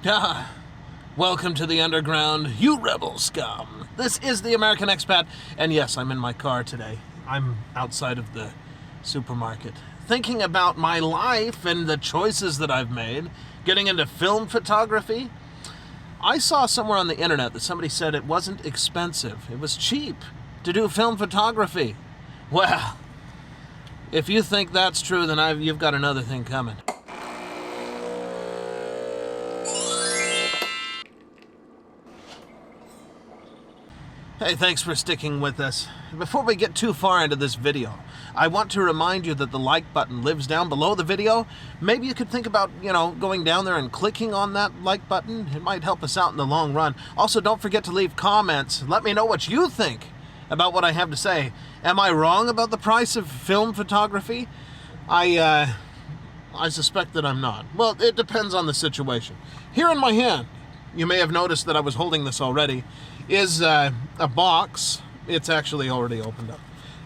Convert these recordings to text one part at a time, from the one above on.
Ah, welcome to the underground, you rebel scum. This is the American Expat, and yes, I'm in my car today. I'm outside of the supermarket, thinking about my life and the choices that I've made, getting into film photography. I saw somewhere on the internet that somebody said it wasn't expensive, it was cheap to do film photography. Well, if you think that's true, then you've got another thing coming. Hey, thanks for sticking with us. Before we get too far into this video, I want to remind you that the like button lives down below the video. Maybe you could think about, going down there and clicking on that like button. It might help us out in the long run. Also, don't forget to leave comments. Let me know what you think about what I have to say. Am I wrong about the price of film photography? I suspect that I'm not. Well, it depends on the situation. Here in my hand, you may have noticed that I was holding this already, is a box. It's actually already opened up.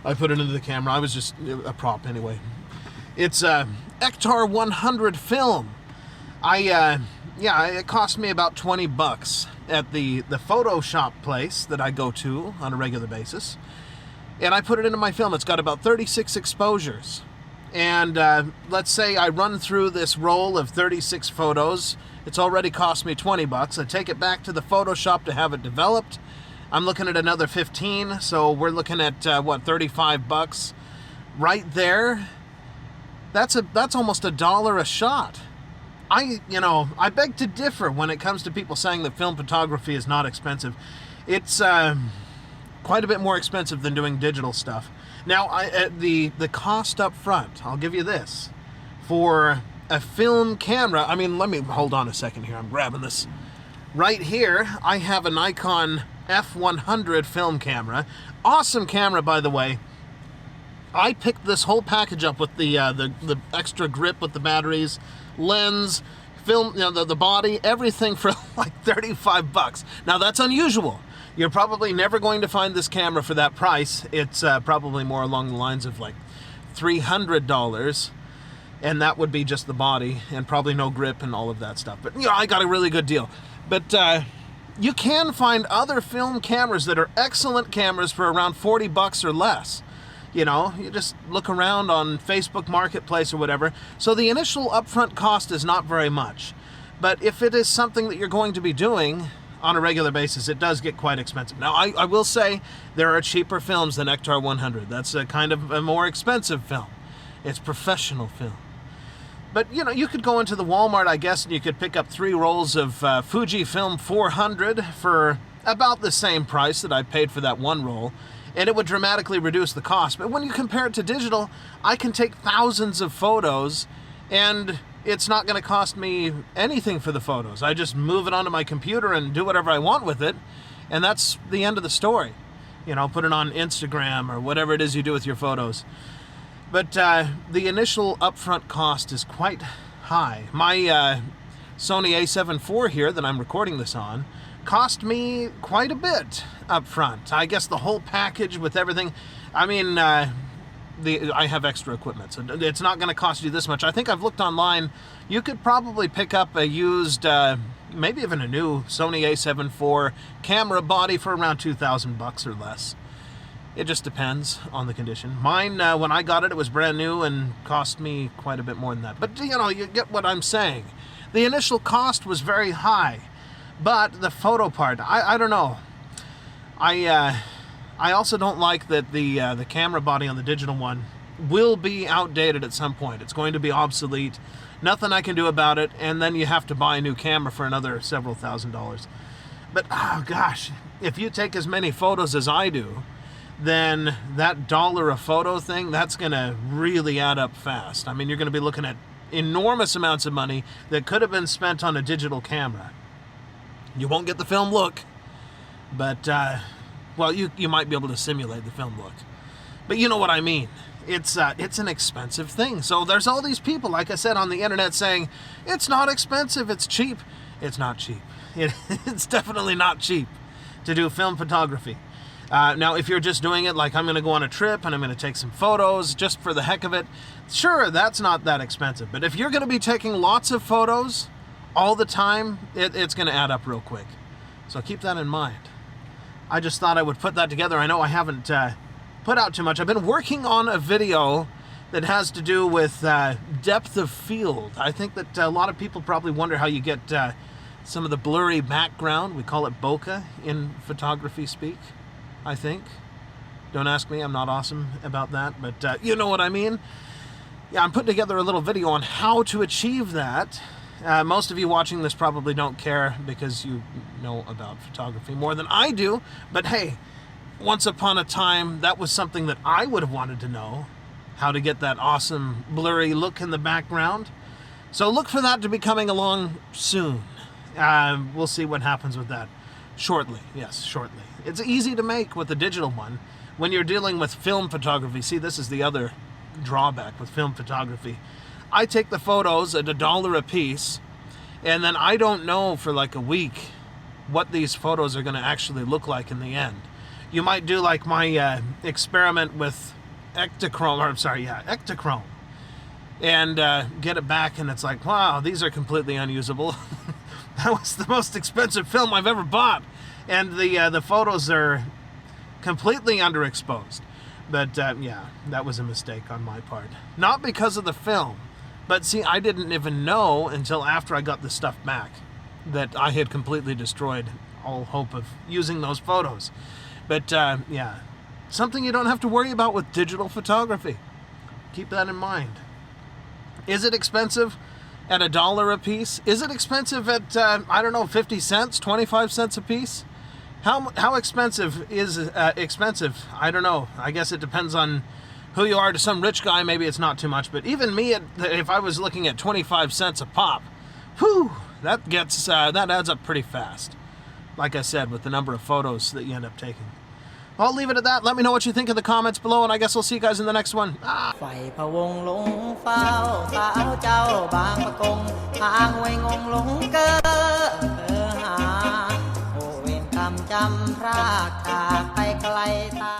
I put it into the camera. I was just a prop anyway. It's Ektar 100 film. It cost me about 20 bucks at the photo shop place that I go to on a regular basis. And I put it into my film. It's got about 36 exposures. And let's say I run through this roll of 36 photos. It's already cost me 20 bucks. I take it back to the photo shop to have it developed. I'm looking at another 15, so we're looking at 35 bucks right there. That's almost $1 a shot. I beg to differ when it comes to people saying that film photography is not expensive. It's quite a bit more expensive than doing digital stuff. Now, the cost up front, I'll give you this. For a film camera, let me hold on a second here. I'm grabbing this. Right here, I have a Nikon F100 film camera. Awesome camera, by the way. I picked this whole package up with the extra grip with the batteries, lens, film, the body, everything for like 35 bucks. Now, that's unusual. You're probably never going to find this camera for that price. It's probably more along the lines of like $300. And that would be just the body and probably no grip and all of that stuff. But, I got a really good deal. But you can find other film cameras that are excellent cameras for around 40 bucks or less. You just look around on Facebook Marketplace or whatever. So the initial upfront cost is not very much. But if it is something that you're going to be doing on a regular basis, it does get quite expensive. Now, I will say there are cheaper films than Ektar 100. That's a kind of a more expensive film. It's professional film. But, you could go into the Walmart, I guess, and you could pick up 3 rolls of Fuji Film 400 for about the same price that I paid for that one roll, and it would dramatically reduce the cost. But when you compare it to digital, I can take thousands of photos, and it's not going to cost me anything for the photos. I just move it onto my computer and do whatever I want with it, and that's the end of the story. Put it on Instagram or whatever it is you do with your photos. But the initial upfront cost is quite high. My Sony A7 IV here that I'm recording this on cost me quite a bit upfront. I guess the whole package with everything. I have extra equipment, so it's not going to cost you this much. I think I've looked online. You could probably pick up a used, maybe even a new Sony A7 IV camera body for around 2,000 bucks or less. It just depends on the condition. Mine, when I got it, it was brand new and cost me quite a bit more than that. But, you get what I'm saying. The initial cost was very high, but the photo part, I don't know. I also don't like that the camera body on the digital one will be outdated at some point. It's going to be obsolete. Nothing I can do about it, and then you have to buy a new camera for another several $1,000s. But, oh gosh, if you take as many photos as I do, then that $1 a photo thing, that's going to really add up fast. You're going to be looking at enormous amounts of money that could have been spent on a digital camera. You won't get the film look, but, you might be able to simulate the film look. But you know what I mean. It's an expensive thing. So there's all these people, like I said, on the internet saying, it's not expensive, it's cheap. It's not cheap. It's definitely not cheap to do film photography. Now, if you're just doing it like I'm going to go on a trip and I'm going to take some photos just for the heck of it, sure, that's not that expensive. But if you're going to be taking lots of photos all the time, it's going to add up real quick. So keep that in mind. I just thought I would put that together. I know I haven't put out too much. I've been working on a video that has to do with depth of field. I think that a lot of people probably wonder how you get some of the blurry background. We call it bokeh in photography speak, I think. Don't ask me, I'm not awesome about that, but you know what I mean. Yeah, I'm putting together a little video on how to achieve that. Most of you watching this probably don't care because you know about photography more than I do, but hey, once upon a time, that was something that I would have wanted to know, how to get that awesome blurry look in the background. So look for that to be coming along soon. We'll see what happens with that shortly. Yes, shortly. It's easy to make with the digital one. When you're dealing with film photography, see, this is the other drawback with film photography. I take the photos at $1 a piece, and then I don't know for like a week what these photos are going to actually look like in the end. You might do like my experiment with Ektachrome, and get it back, and it's like, wow, these are completely unusable. That was the most expensive film I've ever bought, and the photos are completely underexposed. But yeah, that was a mistake on my part. Not because of the film, but see, I didn't even know until after I got the stuff back that I had completely destroyed all hope of using those photos. But yeah, something you don't have to worry about with digital photography. Keep that in mind. Is it expensive at $1 a piece? Is it expensive at, I don't know, 50 cents, 25 cents a piece? How expensive is expensive? I don't know. I guess it depends on who you are. To some rich guy, maybe it's not too much. But even me, if I was looking at 25 cents a pop, whew, that adds up pretty fast. Like I said, with the number of photos that you end up taking. I'll leave it at that. Let me know what you think in the comments below, and I guess I'll see you guys in the next one. ไฟพะวงหลงเฝ้าสาวเจ้าบางประกงทางไว้งงหลงเกอหาโอเวรกรรมจำพรากจากไปไกลตา